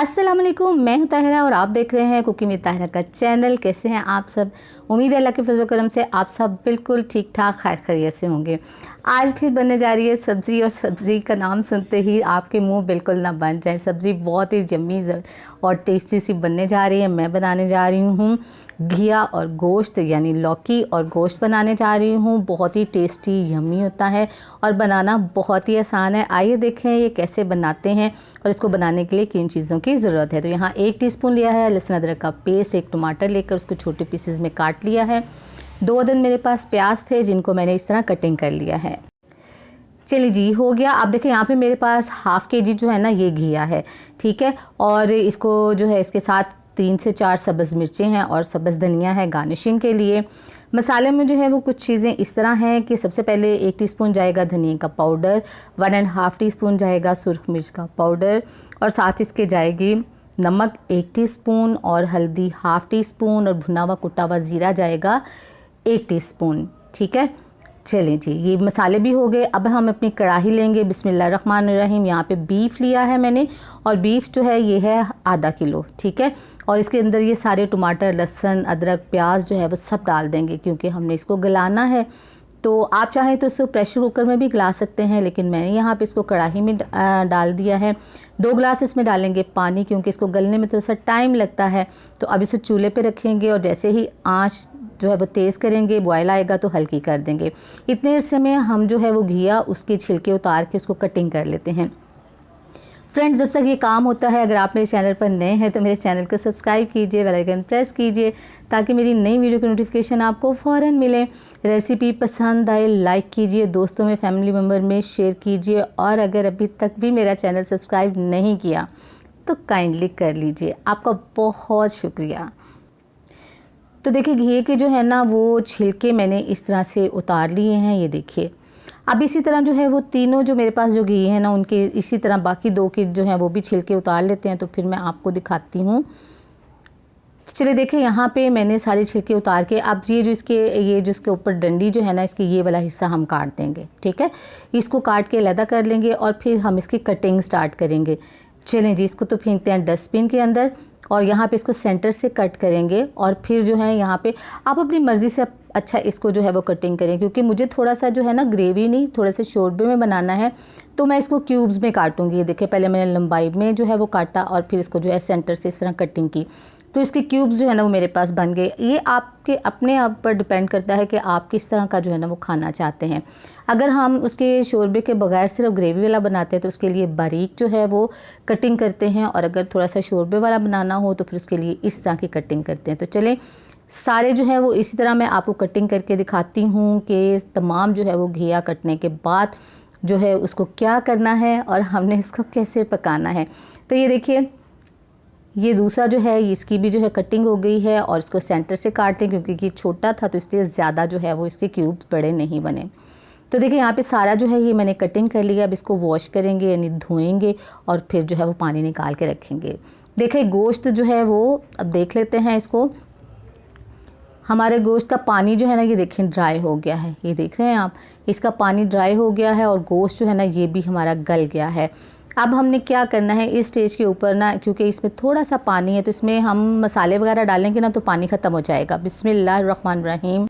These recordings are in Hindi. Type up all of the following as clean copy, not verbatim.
अस्सलाम वालेकुम, मैं हूं ताहिरा और आप देख रहे हैं कुकिंग विद ताहिरा का चैनल। कैसे हैं आप सब? उम्मीद है अल्लाह के फजल करम से आप सब बिल्कुल ठीक ठाक खैर खैरियत से होंगे। आज फिर बनने जा रही है सब्ज़ी, और सब्ज़ी का नाम सुनते ही आपके मुंह बिल्कुल ना बन जाए। सब्ज़ी बहुत ही यम्मी और टेस्टी सी बनने जा रही है। मैं बनाने जा रही हूँ घिया और गोश्त, यानी लौकी और गोश्त बनाने जा रही हूँ। बहुत ही टेस्टी यम्मी होता है और बनाना बहुत ही आसान है। आइए देखें ये कैसे बनाते हैं और इसको बनाने के लिए किन चीज़ों की ज़रूरत है। तो यहाँ 1 टीस्पून लिया है लहसुन अदरक का पेस्ट, 1 टमाटर लेकर उसको छोटे पीसेस में काट लिया है। 2 अदद मेरे पास प्याज थे जिनको मैंने इस तरह कटिंग कर लिया है। चलिए जी, हो गया। आप देखें यहाँ पे मेरे पास हाफ़ केजी जो है ना ये घिया है, ठीक है। और इसको जो है इसके साथ 3 से 4 सब्ज़ मिर्चें हैं और सब्ज़ धनिया है गार्निशिंग के लिए। मसाले में जो है वो कुछ चीज़ें इस तरह हैं कि सबसे पहले 1 टीस्पून जाएगा धनिया का पाउडर, 1.5 टीस्पून जाएगा सुरख मिर्च का पाउडर, और साथ इसके जाएगी नमक 1 टीस्पून और हल्दी हाफ़ टीस्पून, और भुना हुआ कुटा हुआ ज़ीरा जाएगा 1 टीस्पून, ठीक है। चलें जी, ये मसाले भी हो गए। अब हम अपनी कढ़ाई लेंगे। बिस्मिल्लाहिर्रहमानिर्रहीम। यहाँ पे बीफ लिया है मैंने, और बीफ जो है ये है आधा किलो, ठीक है। और इसके अंदर ये सारे टमाटर, लहसुन, अदरक, प्याज जो है वो सब डाल देंगे क्योंकि हमने इसको गलाना है। तो आप चाहें तो इसको प्रेशर कुकर में भी गला सकते हैं, लेकिन मैंने यहाँ पे इसको कढ़ाई में डाल दिया है। 2 गिलास इसमें डालेंगे पानी, क्योंकि इसको गलने में थोड़ा सा टाइम लगता है। तो अब इसे चूल्हे पे रखेंगे और जैसे ही आंच जो है वो तेज़ करेंगे, बॉयल आएगा तो हल्की कर देंगे। इतने अरसे में हम जो है वो घिया उसके छिलके उतार के उसको कटिंग कर लेते हैं। फ्रेंड्स, जब तक ये काम होता है, अगर आप मेरे चैनल पर नए हैं तो मेरे चैनल को सब्सक्राइब कीजिए, बेल आइकन प्रेस कीजिए ताकि मेरी नई वीडियो की नोटिफिकेशन आपको फ़ौरन मिले। रेसिपी पसंद आए लाइक कीजिए, दोस्तों में, फैमिली मेम्बर में शेयर कीजिए, और अगर अभी तक भी मेरा चैनल सब्सक्राइब नहीं किया तो काइंडली कर लीजिए। आपका बहुत शुक्रिया। तो देखिए, घिए के जो है ना वो छिलके मैंने इस तरह से उतार लिए हैं, ये देखिए। अब इसी तरह जो है वो तीनों जो मेरे पास जो घी है ना उनके इसी तरह बाकी 2 के जो है वो भी छिलके उतार लेते हैं, तो फिर मैं आपको दिखाती हूँ। चलिए देखिए, यहाँ पे मैंने सारे छिलके उतार के अब ये जो इसके ऊपर डंडी जो है ना इसकी ये वाला हिस्सा हम काट देंगे, ठीक है। इसको काट के अलग कर लेंगे और फिर हम इसकी कटिंग स्टार्ट करेंगे। चलें जी, इसको तो फेंकते हैं डस्टबिन के अंदर, और यहाँ पे इसको सेंटर से कट करेंगे। और फिर जो है यहाँ पे आप अपनी मर्ज़ी से अच्छा इसको जो है वो कटिंग करें, क्योंकि मुझे थोड़ा सा जो है ना ग्रेवी नहीं, थोड़े से शोरबे में बनाना है, तो मैं इसको क्यूब्स में काटूंगी। ये देखिए, पहले मैंने लंबाई में जो है वो काटा और फिर इसको जो है सेंटर से इस तरह कटिंग की, तो इसके क्यूब्स जो है ना वो मेरे पास बन गए। ये आपके अपने आप पर डिपेंड करता है कि आप किस तरह का जो है ना वो खाना चाहते हैं। अगर हम उसके शोरबे के बगैर सिर्फ ग्रेवी वाला बनाते हैं तो उसके लिए बारीक जो है वो कटिंग करते हैं, और अगर थोड़ा सा शोरबे वाला बनाना हो तो फिर उसके लिए इस तरह की कटिंग करते हैं। तो चलें, सारे जो है वो इसी तरह मैं आपको कटिंग करके दिखाती हूँ कि तमाम जो है वो घिया कटने के बाद जो है उसको क्या करना है और हमने इसको कैसे पकाना है। तो ये देखिए, ये दूसरा जो है इसकी भी जो है कटिंग हो गई है, और इसको सेंटर से काट लें क्योंकि ये छोटा था तो इसलिए ज़्यादा जो है वो इसके क्यूब्स बड़े नहीं बने। तो देखिए, यहाँ पे सारा जो है ये मैंने कटिंग कर लिया। अब इसको वॉश करेंगे, यानी धोएंगे, और फिर जो है वो पानी निकाल के रखेंगे। देखिए, गोश्त जो है वो अब देख लेते हैं इसको। हमारे गोश्त का पानी जो है ना ये देखें ड्राई हो गया है, ये देख रहे हैं आप, इसका पानी ड्राई हो गया है और गोश्त जो है ना ये भी हमारा गल गया है। अब हमने क्या करना है इस स्टेज के ऊपर ना, क्योंकि इसमें थोड़ा सा पानी है तो इसमें हम मसाले वगैरह डालेंगे ना तो पानी ख़त्म हो जाएगा। बिस्मिल्लाहिर्रहमानिर्रहीम।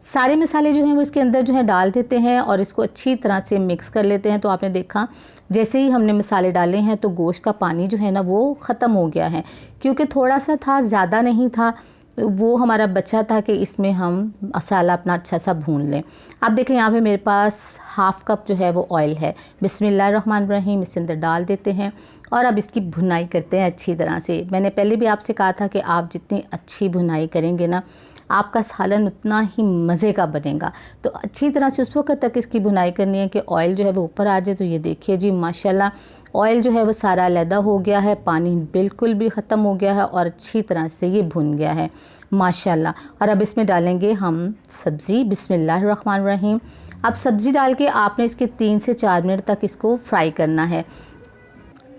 सारे मसाले जो हैं वो इसके अंदर जो है डाल देते हैं और इसको अच्छी तरह से मिक्स कर लेते हैं। तो आपने देखा जैसे ही हमने मसाले डाले हैं तो गोश्त का पानी जो है ना वो ख़त्म हो गया है, क्योंकि थोड़ा सा था, ज़्यादा नहीं था, वो हमारा बचा था कि इसमें हम मसाला अपना अच्छा सा भून लें। अब देखें, यहाँ पे मेरे पास हाफ़ कप जो है वो ऑयल है। बिस्मिल्लाहिर्रहमानिर्रहीम, इसके अंदर डाल देते हैं और अब इसकी भुनाई करते हैं अच्छी तरह से। मैंने पहले भी आपसे कहा था कि आप जितनी अच्छी भुनाई करेंगे ना आपका सालन उतना ही मज़े का बनेगा। तो अच्छी तरह से उस वक्त तक इसकी भुनाई करनी है कि ऑयल जो है वो ऊपर आ जाए। तो ये देखिए जी, माशाल्लाह ऑयल जो है वो सारा अलहदा हो गया है, पानी बिल्कुल भी ख़त्म हो गया है और अच्छी तरह से ये भुन गया है माशाल्लाह। और अब इसमें डालेंगे हम सब्ज़ी। बिस्मिल्लाहिर्रहमानिर्रहीम। अब सब्ज़ी डाल के आपने इसके 3 से 4 मिनट तक इसको फ्राई करना है।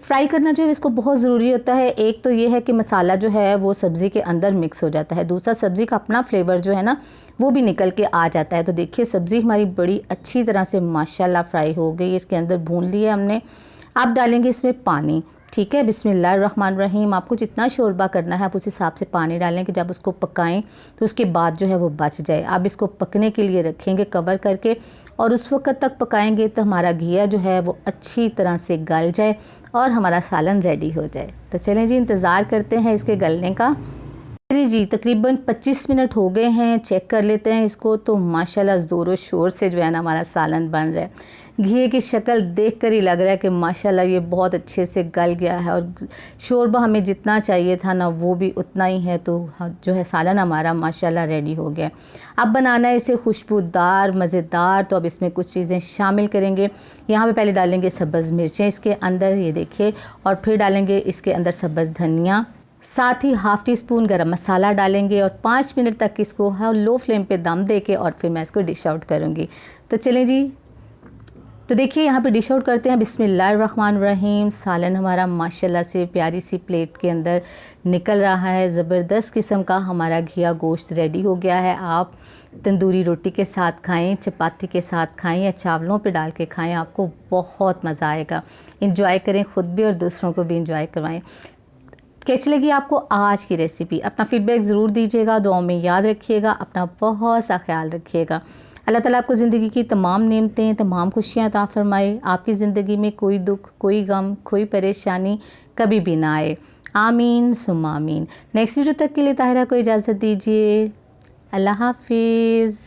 फ्राई करना जो है इसको बहुत ज़रूरी होता है। एक तो ये है कि मसाला जो है वो सब्ज़ी के अंदर मिक्स हो जाता है, दूसरा सब्ज़ी का अपना फ्लेवर जो है ना वो भी निकल के आ जाता है। तो देखिए, सब्ज़ी हमारी बड़ी अच्छी तरह से माशाल्लाह फ्राई हो गई, इसके अंदर भून लिया हमने। अब डालेंगे इसमें पानी। ठीक है। बिस्मिल्लाहिर्रहमानिर्रहीम। आपको जितना शोरबा करना है आप उस हिसाब से पानी डालें कि जब उसको पकाएं तो उसके बाद जो है वो बच जाए। आप इसको पकने के लिए रखेंगे कवर करके और उस वक्त तक पकाएंगे तो हमारा घिया जो है वो अच्छी तरह से गल जाए और हमारा सालन रेडी हो जाए। तो चलें जी, इंतज़ार करते हैं इसके गलने का। जी तकरीबन 25 मिनट हो गए हैं। चेक कर लेते हैं इसको। तो माशाल्लाह ज़ोर शोर से जो है ना हमारा सालन बन रहा है। घी की शक्ल देखकर ही लग रहा है कि माशाल्लाह ये बहुत अच्छे से गल गया है और शोरबा हमें जितना चाहिए था ना वो भी उतना ही है। तो जो है सालन हमारा माशाल्लाह रेडी हो गया। अब बनाना है इसे खुशबूदार मज़ेदार। तो अब इसमें कुछ चीज़ें शामिल करेंगे। यहाँ पे पहले डालेंगे सब्ज़ मिर्चें इसके अंदर, ये देखिए, और फिर डालेंगे इसके अंदर सब्ज़ धनिया, साथ ही हाफ़ टी स्पून गरम मसाला डालेंगे और 5 मिनट तक इसको लो फ्लेम पे दम दे के और फिर मैं इसको डिश आउट करूँगी। तो चलें जी, तो देखिए यहाँ पे डिश आउट करते हैं। बिस्मिल्लाहिर्रहमानिर्रहीम। सालन हमारा माशाल्लाह से प्यारी सी प्लेट के अंदर निकल रहा है। ज़बरदस्त किस्म का हमारा घिया गोश्त रेडी हो गया है। आप तंदूरी रोटी के साथ खाएं, चपाती के साथ खाएं या चावलों पे डाल के खाएं, आपको बहुत मज़ा आएगा। इंजॉय करें, ख़ुद भी और दूसरों को भी इंजॉय करवाएँ। कैसी लगी आपको आज की रेसिपी? अपना फ़ीडबैक ज़रूर दीजिएगा। दुआओं में याद रखिएगा। अपना बहुत सा ख्याल रखिएगा। अल्लाह ताला आपको ज़िंदगी की तमाम नेमतें, तमाम खुशियाँ अता फ़रमाए। आपकी ज़िंदगी में कोई दुख, कोई गम, कोई परेशानी कभी भी ना आए। आमीन सुम्मा आमीन। नेक्स्ट वीडियो तक के लिए ताहिरा को इजाज़त दीजिए। अल्लाह हाफिज़।